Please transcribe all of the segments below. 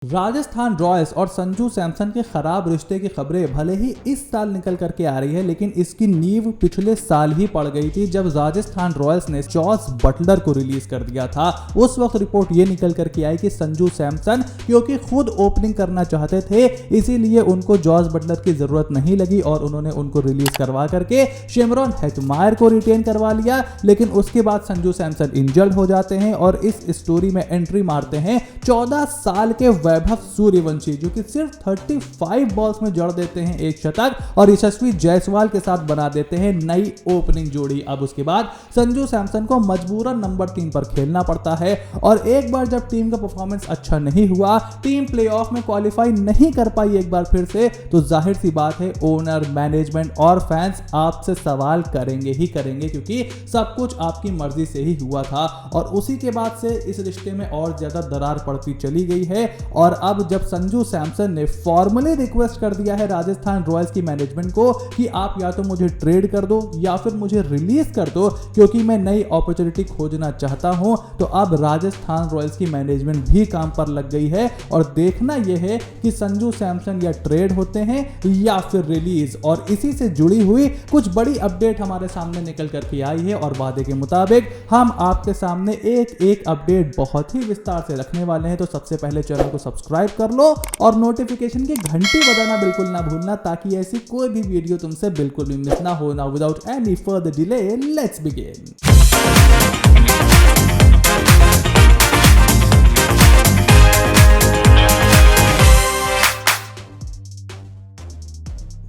Rajasthan Royals और संजू सैमसन के खराब रिश्ते की खबरें भले ही इस साल निकल करके आ रही है, लेकिन इसकी नींव पिछले साल ही पड़ गई थी जब राजस्थान रॉयल्स ने जॉस बटलर को रिलीज कर दिया था। उस वक्त रिपोर्ट ये निकल करके आई कि संजू सैमसन क्योंकि खुद ओपनिंग करना चाहते थे, इसीलिए उनको जॉस बटलर की जरूरत नहीं लगी और उन्होंने उनको रिलीज करवा करके शिमरॉन हेटमायर को रिटेन करवा लिया। लेकिन उसके बाद संजू सैमसन इंजर्ड हो जाते हैं और इस स्टोरी में एंट्री मारते हैं 14 साल के वैभव सूर्यवंशी, जो कि सिर्फ 35 बॉल्स में जड़ देते हैं एक शतक और यशस्वी जायसवाल के साथ बना देते हैं नई ओपनिंग जोड़ी। अब उसके बाद संजू सैमसन को मजबूरन नंबर 3 पर खेलना पड़ता है और एक बार जब टीम का परफॉर्मेंस अच्छा नहीं हुआ, टीम प्लेऑफ में क्वालिफाई नहीं कर पाई एक बार फिर से, तो जाहिर सी बात है ओनर, मैनेजमेंट और फैंस आपसे सवाल करेंगे ही करेंगे, क्योंकि सब कुछ आपकी मर्जी से ही हुआ था। और उसी के बाद से इस रिश्ते में और ज्यादा दरार पड़ती चली गई है। और अब जब संजू सैमसन ने फॉर्मली रिक्वेस्ट कर दिया है राजस्थान रॉयल्स की मैनेजमेंट को कि आप या तो मुझे ट्रेड कर दो या फिर मुझे रिलीज कर दो क्योंकि मैं नई अपॉर्चुनिटी खोजना चाहता हूं, तो अब राजस्थान रॉयल्स की मैनेजमेंट भी काम पर लग गई है और देखना यह है कि संजू सैमसन या ट्रेड होते हैं या फिर रिलीज। और इसी से जुड़ी हुई कुछ बड़ी अपडेट हमारे सामने निकल करके आई है और वादे के मुताबिक हम आपके सामने एक एक अपडेट बहुत ही विस्तार से रखने वाले हैं। तो सबसे पहले चैनल को सब्सक्राइब कर लो और नोटिफिकेशन की घंटी बजाना बिल्कुल ना भूलना, ताकि ऐसी कोई भी वीडियो तुमसे बिल्कुल भी मिस ना हो। Now without any further delay let's begin.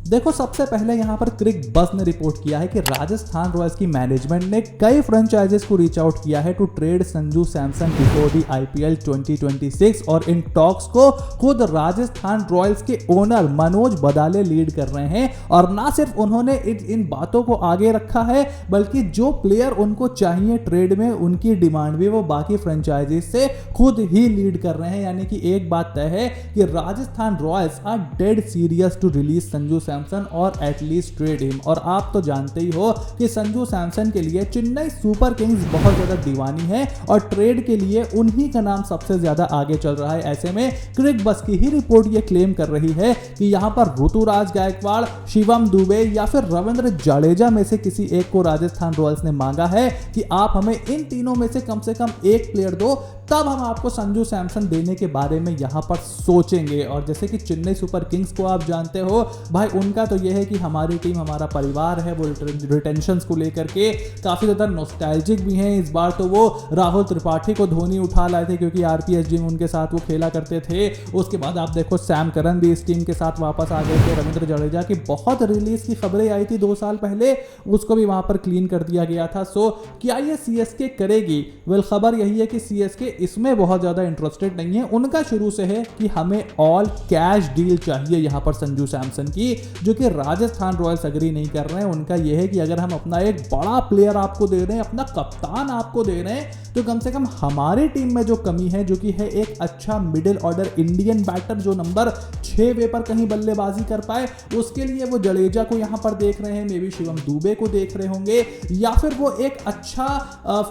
देखो, सबसे पहले यहां पर क्रिक बस ने रिपोर्ट किया है कि राजस्थान रॉयल्स की मैनेजमेंट ने कई फ्रेंचाइजीज को रीच आउट किया है to trade Sanju Samson before the IPL 2026 और इन टॉक्स को खुद राजस्थान रॉयल्स के ओनर मनोज बदाले लीड कर रहे हैं। और ना सिर्फ उन्होंने इन बातों को आगे रखा है, बल्कि जो प्लेयर उनको चाहिए ट्रेड में उनकी डिमांड भी वो बाकी फ्रेंचाइजीज से खुद ही लीड कर रहे हैं। यानी कि एक बात तय है कि Rajasthan Royals are dead serious to release Sanju Samson और एटलीस्ट ट्रेड हिम। और आप तो जानते ही हो कि संजू सैमसन के लिए चेन्नई सुपर किंग्स बहुत ज्यादा दीवानी है और ट्रेड के लिए उन्हीं का नाम सबसे ज्यादा आगे चल रहा है। ऐसे में क्रिक बस की ही रिपोर्ट यह क्लेम कर रही है कि यहां पर ऋतुराज गायकवाड़, शिवम दुबे या फिर रविंद्र जडेजा में से किसी एक को राजस्थान रॉयल्स ने मांगा है कि आप हमें इन तीनों में से कम एक प्लेयर दो, तब हम आपको संजू सैमसन देने के बारे में यहां पर सोचेंगे। और जैसे कि चेन्नई सुपर किंग्स को आप जानते हो भाई, उनका तो यह है कि हमारी टीम हमारा परिवार है। वो रिटेंशंस को लेकर के काफी ज्यादा नॉस्टैल्जिक भी हैं। इस बार तो वो राहुल त्रिपाठी को धोनी उठा लाए थे क्योंकि आरपीएसजी में उनके साथ वो खेला करते थे। उसके बाद आप देखो सैम करन भी इस टीम के साथ वापस आ गए थे। रविंद्र जडेजा की बहुत रिलीज की खबरें आई थी 2 साल पहले, उसको भी वहां पर क्लीन कर दिया गया था। सो क्या ये सीएसके करेगी? वेल, खबर यही है कि सीएसके इसमें बहुत ज्यादा इंटरेस्टेड नहीं है। उनका शुरू से है कि हमें ऑल कैश डील चाहिए यहां पर संजू सैमसन की, जो कि राजस्थान रॉयल्स एग्री नहीं कर रहे हैं। उनका यह है कि अगर हम अपना एक बड़ा प्लेयर आपको दे रहे हैं, अपना कप्तान आपको दे रहे हैं, तो कम से कम हमारी टीम में जो कमी है, जो कि है एक अच्छा मिडिल ऑर्डर इंडियन बैटर जो नंबर 6 वे पर कहीं बल्लेबाजी कर पाए, उसके लिए वो जडेजा को यहां पर देख रहे हैं, मे बी शिवम दुबे को देख रहे होंगे, या फिर वो एक अच्छा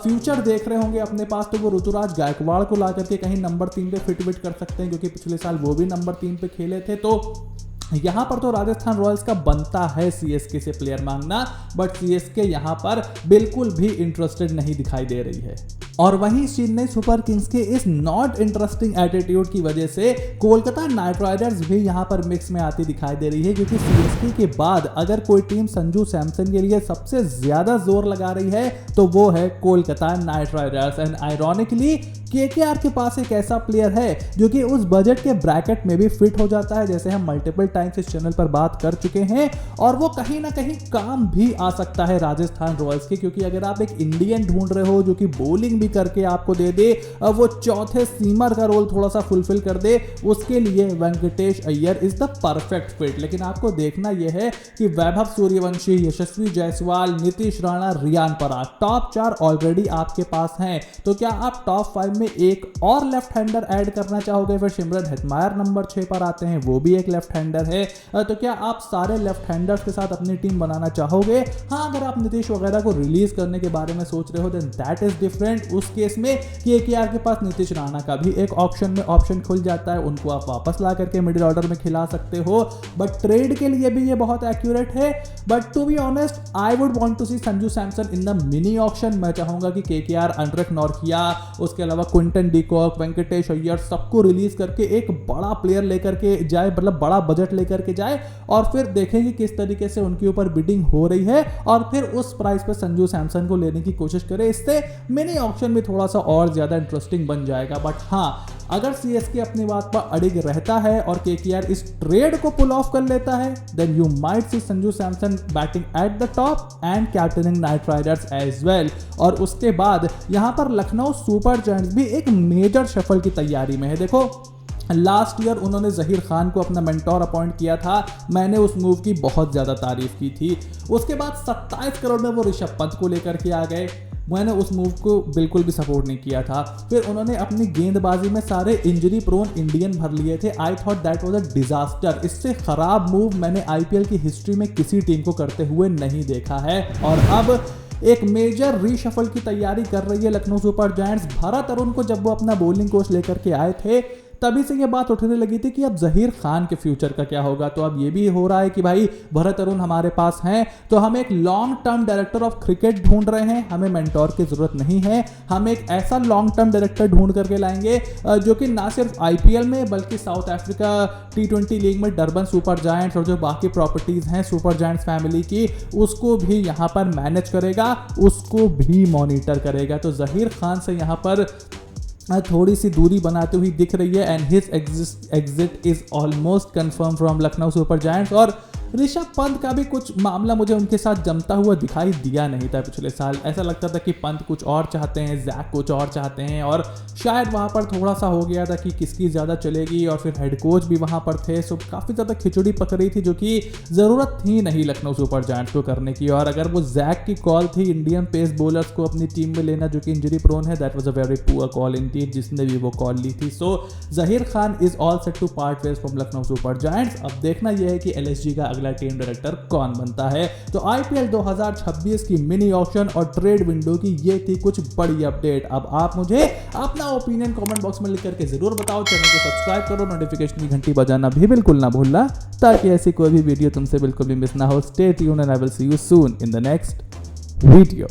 फ्यूचर देख रहे होंगे अपने पास, तो वो ऋतुराज गायकवाड़ को ला करके कहीं नंबर 3 पे फिट कर सकते हैं, क्योंकि पिछले साल वो भी नंबर 3 पे खेले थे। तो यहां पर तो राजस्थान रॉयल्स का बनता है सीएसके से प्लेयर मांगना, बट सीएसके यहां पर बिल्कुल भी इंटरेस्टेड नहीं दिखाई दे रही है। और वहीं चेन्नई सुपर किंग्स के इस नॉट इंटरेस्टिंग एटीट्यूड की वजह से कोलकाता नाइट राइडर्स भी यहां पर मिक्स में आती दिखाई दे रही है, क्योंकि सीएसके के बाद अगर कोई टीम संजू सैमसन के लिए सबसे ज्यादा जोर लगा रही है तो वो है Kolkata night Riders. And ironically KKR के पास एक ऐसा प्लेयर है जो कि उस बजट के ब्रैकेट में भी फिट हो जाता है, जैसे हम मल्टीपल टाइम्स इस चैनल पर बात कर चुके हैं, और वो कहीं ना कहीं काम भी आ सकता है राजस्थान रॉयल्स के। क्योंकि अगर आप एक इंडियन ढूंढ रहे हो जो कि बॉलिंग भी करके आपको दे दे, वो चौथे सीमर का रोल थोड़ा सा फुलफिल कर दे, उसके लिए Venkatesh Iyer is the perfect fit. लेकिन आपको देखना यह है कि वैभव सूर्यवंशी, यशस्वी जायसवाल, नीतीश राणा, रियान पराग, टॉप 4 ऑलरेडी आपके पास हैं, तो क्या आप टॉप 5 में एक और लेफ्ट हैंडर ऐड करना चाहोगे, फिर सिमरन हेटमायर नंबर 6 पर आते हैं, वो भी एक लेफ्ट हैंडर है। तो क्या आप सारे लेफ्ट हैंडर्स के साथ अपनी टीम बनाना चाहोगे? हाँ, अगर आप नीतीश वगैरह को रिलीज करने के बारे में सोच रहे हो देन दैट इज डिफरेंट। उस केस में केकेआर के पास नीतीश राणा का भी एक ऑप्शन खुल जाता है, उनको आप वापस ला करके मिडिल ऑर्डर में खिला सकते हो। बट ट्रेड के लिए भी ये बहुत एक्यूरेट है। But to be honest I would want to see Sanju Samson in the mini auction. मैं चाहूंगा कि केकेआर अनरक नॉर्किया, उसके अलावा क्विंटन डिकॉक, वेंकटेश अय्यर सबको रिलीज करके एक बड़ा प्लेयर लेकर के जाए, मतलब बड़ा बजट लेकर के जाए, और फिर देखेंगे किस तरीके से उनके ऊपर बिडिंग हो रही है और फिर उस प्राइस पे संजू सैमसन को लेने की कोशिश करें। इससे मिनी ऑक्शन भी थोड़ा सा और ज्यादा इंटरेस्टिंग बन जाएगा। बट हाँ, अगर सीएसके अपनी बात पर अड़िग रहता है और केकेआर इस ट्रेड को पुल ऑफ कर लेता है then you might see Sanju Samson batting at the top and captaining Knight Riders as well. और उसके बाद यहां पर लखनऊ सुपर जायंट्स भी एक मेजर शफल की तैयारी में है। देखो, लास्ट ईयर उन्होंने जहीर खान को अपना मेंटोर अपॉइंट किया था, मैंने उस मूव की बहुत ज़्यादा तारीफ की थी। उसके बाद 27 करोड़ में वो ऋषभ पंत को लेकर के आ गए, मैंने उस मूव को बिल्कुल भी सपोर्ट नहीं किया था। फिर उन्होंने अपनी गेंदबाजी में सारे इंजरी प्रोन इंडियन भर लिए थे, I thought that was a disaster. इससे खराब मूव मैंने आईपीएल की हिस्ट्री में किसी टीम को करते हुए नहीं देखा है। और अब एक मेजर रीशफल की तैयारी कर रही है लखनऊ सुपर जायंट्स। भरत अरुण को जब वो अपना बॉलिंग कोच लेकर के आए थे तभी से ये बात उठने लगी थी कि अब जहीर खान के फ्यूचर का क्या होगा। तो अब ये भी हो रहा है कि भाई भरत अरुण हमारे पास हैं तो हम एक long term director of cricket ढूंढ रहे हैं, हमें मेंटोर की जरूरत नहीं है। हम एक ऐसा लॉन्ग टर्म डायरेक्टर ढूंढ करके लाएंगे जो कि ना सिर्फ आईपीएल में बल्कि साउथ अफ्रीका T20 लीग में डरबन सुपर जायंट्स और जो बाकी प्रॉपर्टीज हैं सुपर जायंट्स फैमिली की, उसको भी यहाँ पर मैनेज करेगा, उसको भी मॉनिटर करेगा। तो जहीर खान से यहाँ पर थोड़ी सी दूरी बनाते हुई दिख रही है and his exit is almost confirm from Lucknow Super giants. और ऋषभ पंत का भी कुछ मामला मुझे उनके साथ जमता हुआ दिखाई दिया नहीं था पिछले साल। ऐसा लगता था कि पंत कुछ और चाहते हैं, जैक कुछ और चाहते हैं, और शायद वहाँ पर थोड़ा सा हो गया था कि किसकी ज़्यादा चलेगी। और फिर हेड कोच भी वहाँ पर थे, सो काफ़ी ज़्यादा खिचड़ी पक रही थी जो कि ज़रूरत थी नहीं लखनऊ सुपर जायंट्स को करने की। और अगर वो जैक की कॉल थी इंडियन पेस बॉलर्स को अपनी टीम में लेना जो कि इंजरी प्रोन है, that was a very poor call indeed जिसने भी वो कॉल ली थी। So Zaheer Khan is all set to part ways from Lucknow Super Giants. अब देखना यह है कि एलएसजी का अगला टीम डायरेक्टर कौन बनता है। तो आईपीएल 2026 की मिनी ऑक्शन और ट्रेड विंडो की ये थी कुछ बड़ी अपडेट। अब आप मुझे अपना ओपिनियन कमेंट बॉक्स में लिख करके जरूर बताओ। चैनल को सब्सक्राइब करो, नोटिफिकेशन की घंटी बजाना भी बिल्कुल ना भूलना ताकि ऐसी कोई भी वीडियो तुमसे बिल्कुल भी मिस ना हो। Stay tuned and I will see you soon in the next video.